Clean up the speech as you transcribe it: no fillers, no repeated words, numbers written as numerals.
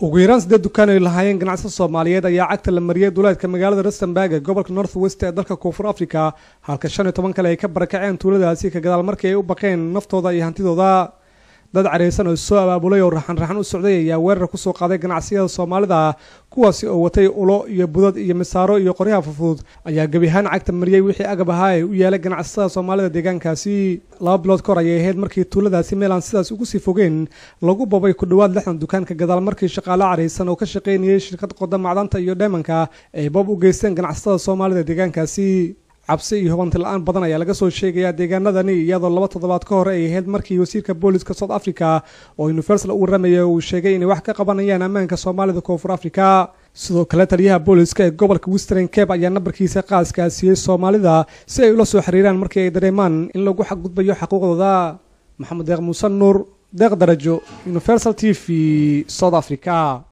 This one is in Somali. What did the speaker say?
ugu yaraan 8 dukaan ay lahaayeen ganacsiga Soomaaliyeed ayaa cagta la mariyay duleedka magaalada Rustenburg ee gobolka North West ee dalka Koonfur Afrika halka 15 kale ay ka barakaceen tuuladaasi ka gadaal markii ay u baqeen naftooda iyo hantidooda dad careysan oo soo abaabulay oo raxan u socday ayaa weerar ku soo qaaday ganacsiyada Soomaalida kuwaasi oo watay ulo iyo budad iyo misaaro iyo qoryaha fudud ayaa gabihaan cagta mariyay wixii agab ahaa ee u yeelay ganacsiyada Soomaalida deegaankaasi 2 bilood ka hor ayay ahayd markii tuuladaasi meelan sidaas ugu sii fogeen lagu babay ku dhawaad 60 dukaan ka gadaal markii shaqaale careysan oo ka shaqeynayay shirkad qoda macdanta iyo diamondka ay bab u geysteen ganacsiyada Soomaalida deegaankaasi cabsi iyo hubanti la'aan badan ayaa laga soo sheegayaa deegaanadani iyadoo 2 toddobaad ka hor ay ahayd markii wasiirka booliska South Africa oo Universal u rameeyay uu sheegay in wax ka qabanayaan ammaanka Soomaalida Koonfur Afrika sidoo kale taliyaha booliska ee gobolka Western Cape ayaa nabarkiisa qaaska siiyay Soomaalida si ay ula soo xiriiraan markii ay dareemaan in lagu xadgudbayo xuquuqdooda Maxamed Deeq Muuse Nuur Deeq Darajo Universal TV South Africa